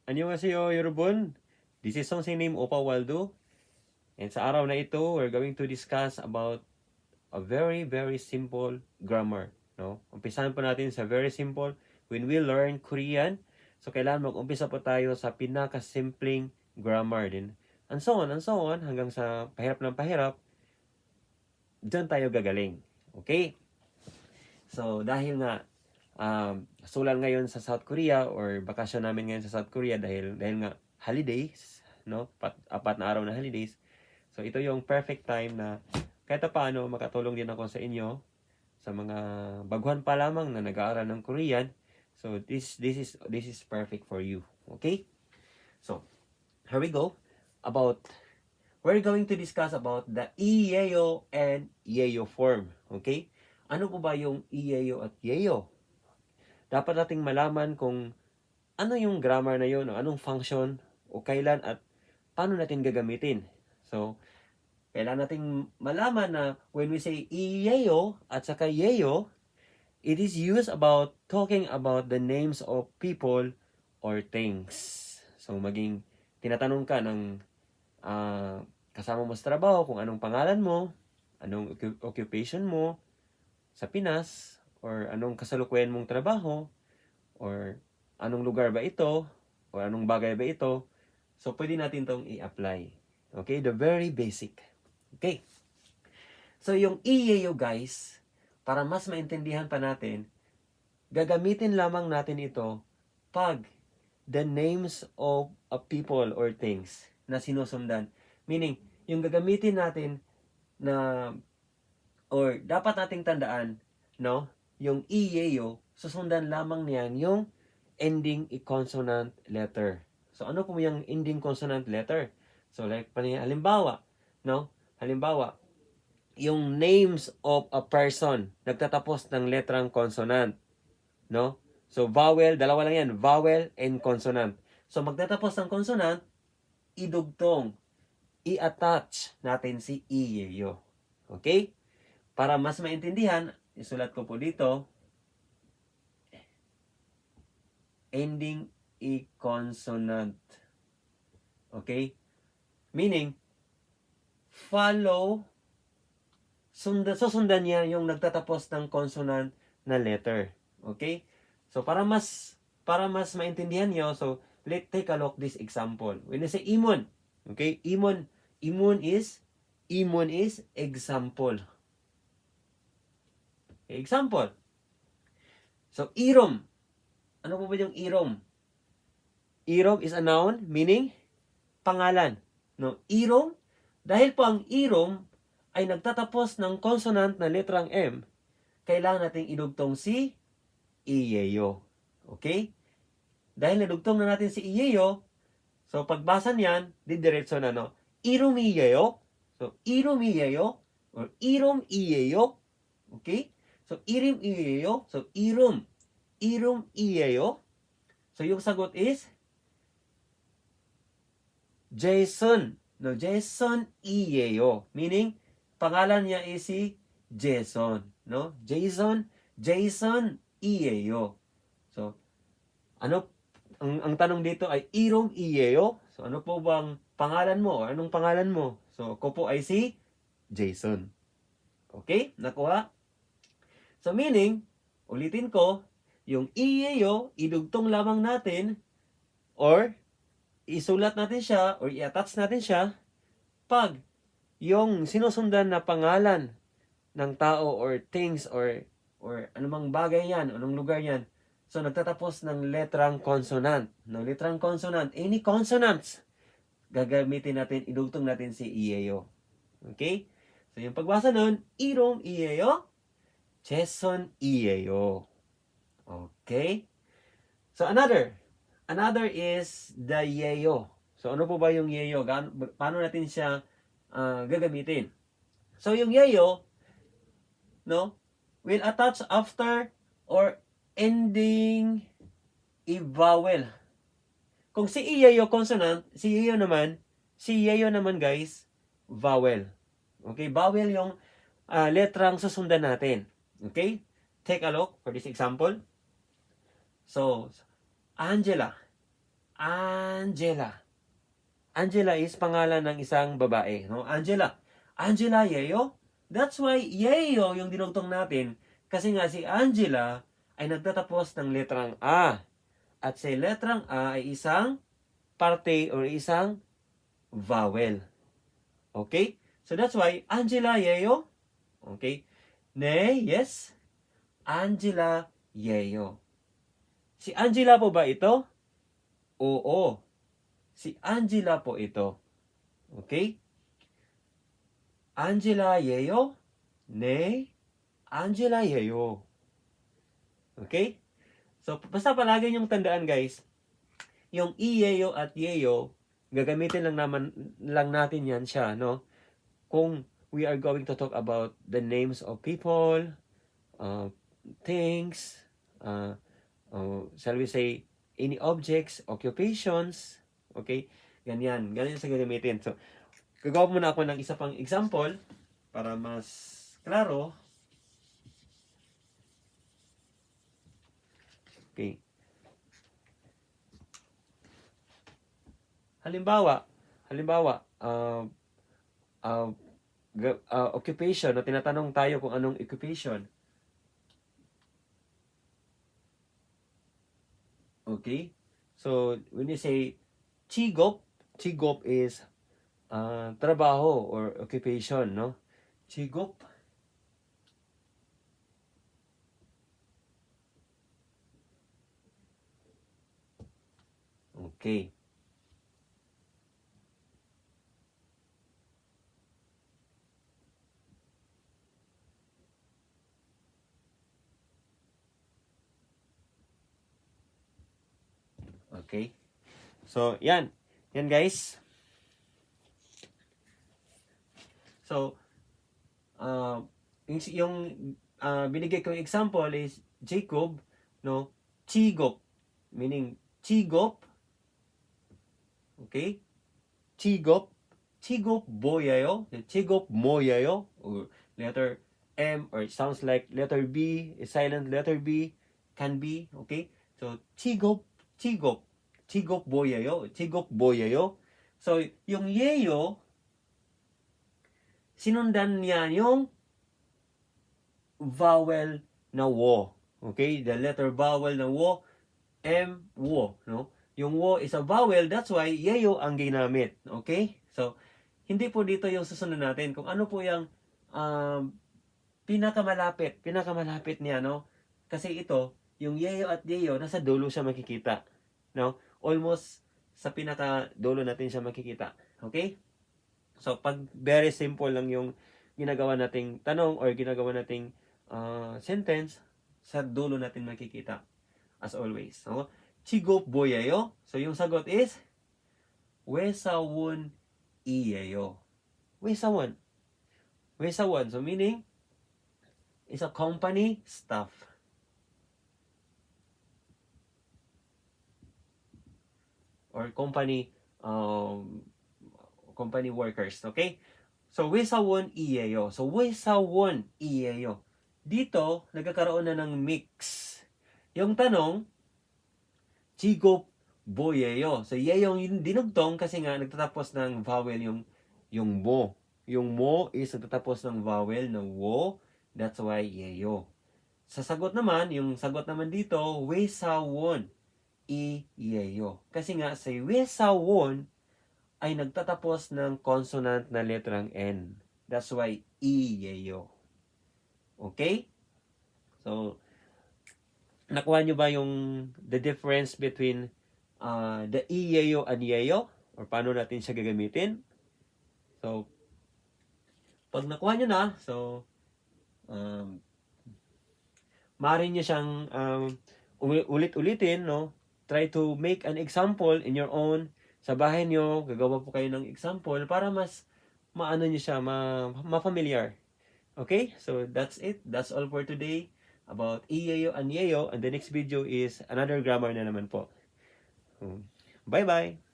안녕하세요, 여러분. This is Song name Opa Waldo. And sa araw na ito, we're going to discuss about a very, very simple grammar. No? Umpisahan po natin sa very simple. When we learn Korean, so kailangan mag-umpisa po tayo sa pinaka-simpleng grammar din. And so on, hanggang sa pahirap ng pahirap, dyan tayo gagaling. Okay? So, dahil nga, sulan ngayon sa South Korea or bakasyon namin ngayon sa South Korea dahil nga holidays, no? Apat na araw na holidays. So ito yung perfect time na kahit paano makatulong din ako sa inyo sa mga baguhan pa lamang na nag-aaral ng Korean. So this is perfect for you. Okay? So, here we go. We're going to discuss about the iyeyo and yeyo form. Okay? Ano po ba yung iyeyo at yeyo? Dapat nating malaman kung ano yung grammar na yun, o anong function, o kailan at paano natin gagamitin. So, kailangan nating malaman na when we say iyeyo at saka yeyo, it is used about talking about the names of people or things. So, maging tinatanong ka ng kasama mo sa trabaho kung anong pangalan mo, anong occupation mo sa Pinas, or anong kasalukuyan mong trabaho, or anong lugar ba ito, or anong bagay ba ito. So, pwede natin itong i-apply. Okay? The very basic. Okay? So, yung iyeyo guys, para mas maintindihan pa natin, gagamitin lamang natin ito pag the names of a people or things na sinusundan. Meaning, yung gagamitin natin na, or dapat nating tandaan, no? Yung iyeyo, susundan lamang niyan yung ending consonant letter. So, ano po yung ending consonant letter? So, like, halimbawa, no? Halimbawa, yung names of a person, nagtatapos ng letrang consonant, no? So, vowel, dalawa lang yan, vowel and consonant. So, magtatapos ng consonant, idugtong, i-attach natin si iyeyo. Okay? Para mas maintindihan, isulat ko po dito, ending consonant. Okay? Meaning, susundan niya yung nagtatapos ng consonant na letter. Okay? So, para mas maintindihan niyo, so, let's take a look this example. When I say imon, okay? Imon is example. Okay, example. So, irom. Ano po ba yung irom? Irom is a noun, meaning pangalan. No, irom, dahil po ang irom ay nagtatapos ng consonant na letrang M, kailangan nating idugtong si iyeyo. Okay? Dahil nadugtong na natin si iyeyo, so pagbasa niyan, didiretso na, no? Irom iyeyo. So, irom iyeyo, or irom iyeyo. Okay? So, irim iyeyo. So, irom iyeyo. So, yung sagot is Jason. No, Jason iyeyo. Meaning, pangalan niya is si Jason. No? Jason iyeyo. So, ano, ang tanong dito ay irom iyeyo. So, ano po bang pangalan mo? Anong pangalan mo? So, ko po ay si Jason. Okay? Nakuha? So, meaning, ulitin ko, yung iyeyo, idugtong lamang natin, or isulat natin siya, or i-attach natin siya, pag yung sinusundan na pangalan ng tao, or things, or anumang bagay yan, anong lugar yan, so nagtatapos ng letrang consonant. No, letrang consonant, any consonants, gagamitin natin, idugtong natin si iyeyo. Okay? So, yung pagbasa nun, irom iyeyo, Jason iyeyo. Okay? So, another is the yeyo. So, ano po ba yung yeyo? Paano natin siya gagamitin? So, yung yeyo, no, will attach after or ending a vowel. Kung si iyeyo consonant, si yeyo naman guys, vowel. Okay? Vowel yung letrang susundan natin. Okay? Take a look for this example. So, Angela Angela. Angela is pangalan ng isang babae, no? Angela. Angela Yeo. That's why Yeo yung dinugtong natin kasi nga si Angela ay nagtatapos ng letrang A. At sa letrang A ay isang parte or isang vowel. Okay? So that's why Angela Yeo. Okay? Nay, yes. Angela Yeo. Si Angela po ba ito? Oo. Si Angela po ito. Okay? Angela Yeo? Nay, Angela Yeo. Okay? So, basta palagi niyong tandaan guys, yung Yeo at Yeo, gagamitin lang natin yan siya, no? Kung we are going to talk about the names of people, things, shall we say, any objects, occupations, okay? Ganyan sa gagamitin. So, gagawa muna ako ng isa pang example para mas klaro. Okay. Halimbawa, occupation, no? Tinatanong tayo kung anong occupation. Okay? So, when you say chigop is trabaho or occupation, no? Chigop. Okay. Okay. So, yan. Yan guys. So, yung binigay kong example is Jacob, no? Chigop. Meaning, chigop. Okay? Chigop. Chigop boyayo. Chigop moyayo. Or letter M, or it sounds like letter B, a silent letter B, can be. Okay? So, chigop. Chigop boyayo. Chigop boyayo. So, yung yeyo, sinundan niya yung vowel na wo. Okay? The letter vowel na wo, M, wo. No? Yung wo is a vowel, that's why yeyo ang ginamit. Okay? So, hindi po dito yung susunod natin. Kung ano po yung pinakamalapit niya, no? Kasi ito, yung yeyo at yeyo, nasa dulo siya makikita. No? Almost sa pinaka-dulo natin siya makikita. Okay? So, pag very simple lang yung ginagawa nating tanong or ginagawa nating sentence, sa dulo natin makikita. As always. So, chigop boyayo. So, yung sagot is, wesawon iyeyo. Wesawon. Wesawon. So, meaning, is a company staff. Or company workers. Okay? So, wesawon iyeyo. So, wesawon iyeyo. Dito, nagkakaroon na ng mix. Yung tanong, chigop boyeyo. So, yeyo yung dinugtong kasi nga nagtatapos ng vowel yung mo. Yung mo is nagtatapos ng vowel ng wo. That's why yeyo. Sa sagot naman, yung sagot naman dito, wesawon iyeyo. Kasi nga, sa wesawon ay nagtatapos ng consonant na letrang N. That's why iyeyo. Okay? So, nakuha nyo ba yung the difference between the iyeyo and yeyo? Or paano natin siya gagamitin? So, pag nakuha nyo na, so, maaari nyo siyang ulit-ulitin, no? Try to make an example in your own. Sa bahay nyo, gagawa po kayo ng example para mas maano nyo siya, ma-familiar. Okay? So, that's it. That's all for today about iyeyo and yeyo. And the next video is another grammar na naman po. Bye-bye!